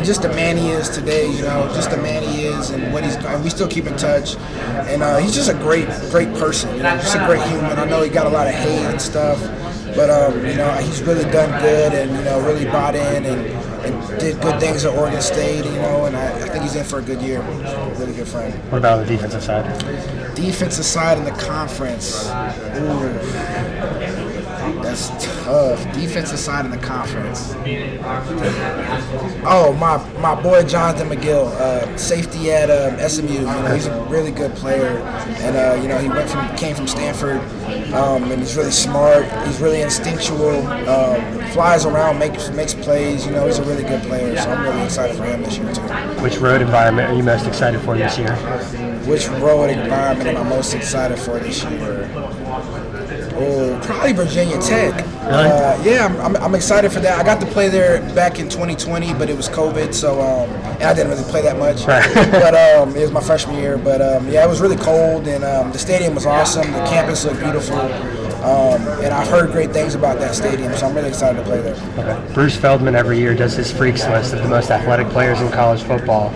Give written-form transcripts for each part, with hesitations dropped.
just the man he is today, just the man he is and what he's done. We still keep in touch, and he's just a great person, just a great human. I know he got a lot of hate and stuff, but he's really done good and really bought in and did good things at Oregon State, and I think he's in for a good year. Really good friend. What about the defensive side? Defensive side in the conference. Ooh, that's tough. Defensive side in the conference. Oh, my boy Jonathan McGill, safety at SMU. He's a really good player, and he came from Stanford, and he's really smart. He's really instinctual. Flies around, makes plays. He's a really good player, so I'm really excited for him this year too. Which road environment are you most excited for this year? Which road environment am I most excited for this year? Oh, probably Virginia Tech. Really? Yeah, I'm excited for that. I got to play there back in 2020, but it was COVID, so and I didn't really play that much. Right. But it was my freshman year. But it was really cold, and the stadium was awesome. The campus looked beautiful. And I've heard great things about that stadium, so I'm really excited to play there. Okay. Bruce Feldman every year does his freaks list of the most athletic players in college football.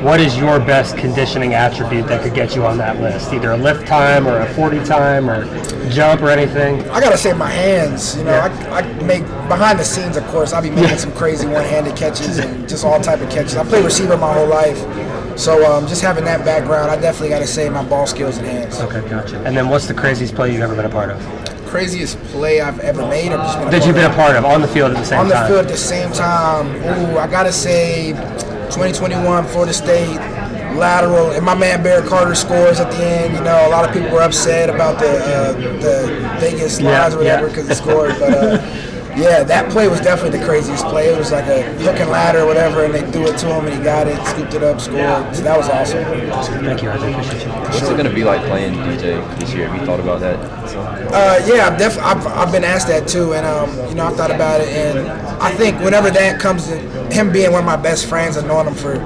What is your best conditioning attribute that could get you on that list? Either a lift time or a 40 time or jump or anything? I gotta say my hands. I make behind the scenes, of course. I'll be making some crazy one-handed catches and just all type of catches. I played receiver my whole life, so just having that background, I definitely gotta say my ball skills and hands. Okay, gotcha. And then what's the craziest play you've ever been a part of? Craziest play I've ever made or just been that you've been a part of on the field at the same time? On the field at the same time. Ooh, I gotta say 2021 Florida State lateral, and my man Barrett Carter scores at the end. A lot of people were upset about the Vegas lines or whatever because he scored, but that play was definitely the craziest play. It was like a hook and ladder or whatever, and they threw it to him, and he got it, scooped it up, scored. So that was awesome. Thank you, RJ. Appreciate you. What's it going to be like playing DJ this year? Have you thought about that? I've been asked that too, and I've thought about it, and I think whenever that comes in, him being one of my best friends, I've known him for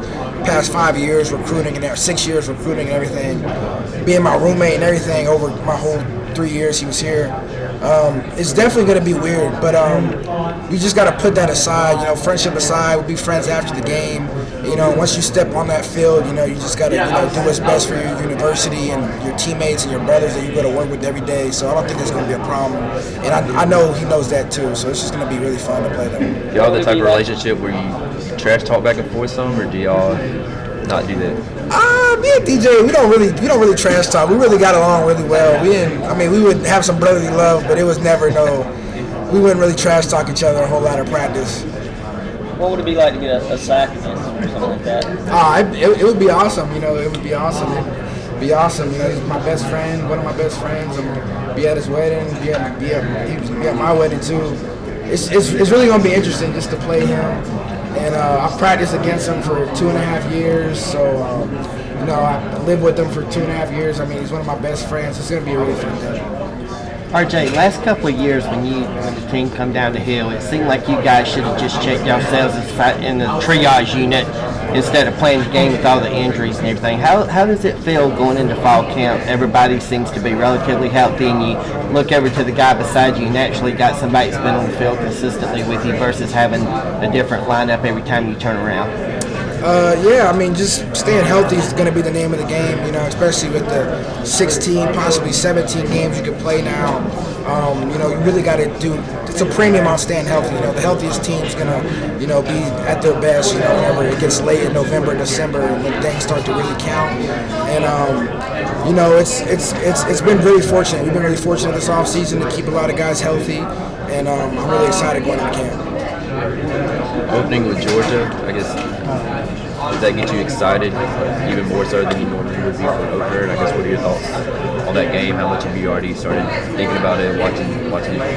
past 5 years recruiting and 6 years recruiting and everything, being my roommate and everything over my whole 3 years he was here. It's definitely going to be weird, but you just got to put that aside. Friendship aside, we'll be friends after the game. Once you step on that field, you just got to do what's best for your university and your teammates and your brothers that you go to work with every day. So I don't think there's going to be a problem, and I know he knows that too. So it's just going to be really fun to play them. Y'all the type of relationship where you trash talk back and forth some, or do y'all not do that? Me and DJ, we don't really trash talk. We really got along really well. We would have some brotherly love, but it was never we wouldn't really trash talk each other a whole lot of practice. What would it be like to get a sack against him or something like that? It would be awesome. It would be awesome. It'd be awesome. He's my best friend, one of my best friends. I'm gonna be at his wedding. Be at my wedding too. It's really gonna be interesting just to play him. And I've practiced against him for 2.5 years, so I lived with him for 2.5 years. He's one of my best friends. It's going to be a really fun day. RJ, last couple of years when the team come down the hill, it seemed like you guys should have just checked yourselves in the triage unit instead of playing the game with all the injuries and everything. How does it feel going into fall camp? Everybody seems to be relatively healthy, and you look over to the guy beside you and actually got somebody that's been on the field consistently with you versus having a different lineup every time you turn around. Just staying healthy is going to be the name of the game, especially with the 16, possibly 17 games you can play now. You really got to it's a premium on staying healthy. The healthiest team's going to, be at their best, whenever it gets late in November, December, when things start to really count. And, it's been really fortunate. We've been really fortunate this offseason to keep a lot of guys healthy, and I'm really excited going into camp. Opening with Georgia, I guess, does that get you excited even more so than you normally would be for an opener? And I guess what are your thoughts on that game? How much have you already started thinking about it, watching it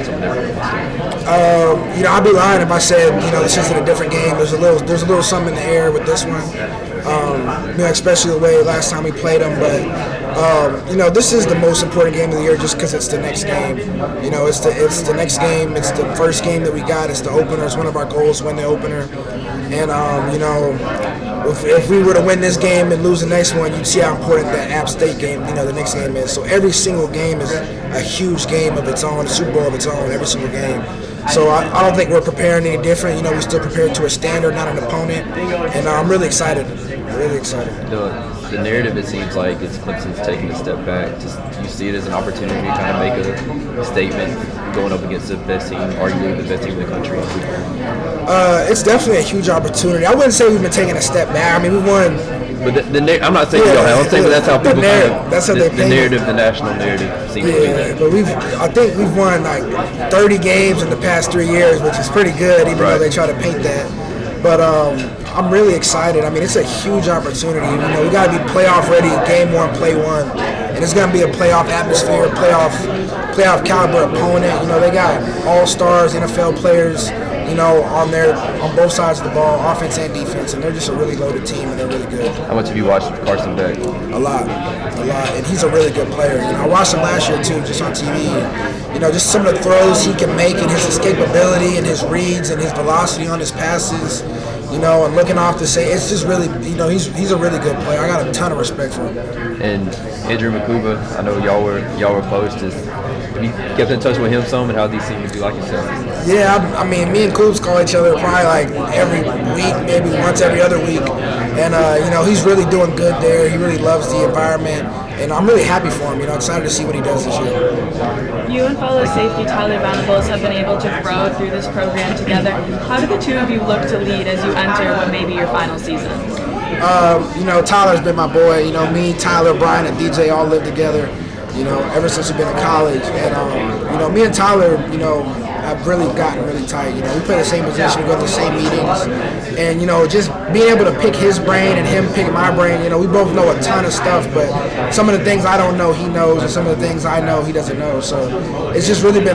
from different angles? I'd be lying if I said this isn't a different game. There's a little something in the air with this one. Especially the way last time we played them, but this is the most important game of the year just because it's the next game. It's the next game. It's the first game that we got. It's the opener. It's one of our goals, win the opener. And if we were to win this game and lose the next one, you'd see how important that App State game, the next game is. So every single game is a huge game of its own, a Super Bowl of its own. Every single game. So I don't think we're preparing any different. We still prepare to a standard, not an opponent. And I'm really excited. Really excited. The narrative, it seems like it's Clemson's taking a step back. Do you see it as an opportunity to kind of make a statement going up against the best team, arguably the best team in the country? It's definitely a huge opportunity. I wouldn't say we've been taking a step back. I mean, we won. But I'm not saying y'all have. I'm saying that's how people that's how the narrative, the national narrative seems to be that. But I think we've won like 30 games in the past 3 years, which is pretty good, even though they try to paint that. But I'm really excited. I mean, it's a huge opportunity. We got to be playoff ready, game one, play one, and it's going to be a playoff atmosphere, playoff caliber opponent. They got all-stars, NFL players, on both sides of the ball, offense and defense, and they're just a really loaded team, and they're really good. How much have you watched Carson Beck? A lot, and he's a really good player. I watched him last year too, just on TV. And, just some of the throws he can make, and his escapability, and his reads, and his velocity on his passes. And looking off to say, it's just really, he's a really good player. I got a ton of respect for him. And Andrew McCuba, I know y'all were close. Have you kept in touch with him some, and how these seem to be like in Texas? Yeah, I mean, me and Coops call each other probably like every week, maybe once every other week. And, he's really doing good there. He really loves the environment. And I'm really happy for him. Excited to see what he does this year. You and fellow safety Tyler Venables have been able to grow through this program together. How do the two of you look to lead as you enter what may be your final season? Tyler's been my boy. Me, Tyler, Brian, and DJ all live together, ever since we've been in college. And, me and Tyler, have really gotten really tight. We play the same position, we go to the same meetings. And, just being able to pick his brain and him pick my brain, we both know a ton of stuff, but some of the things I don't know, he knows, and some of the things I know, he doesn't know. So it's just really been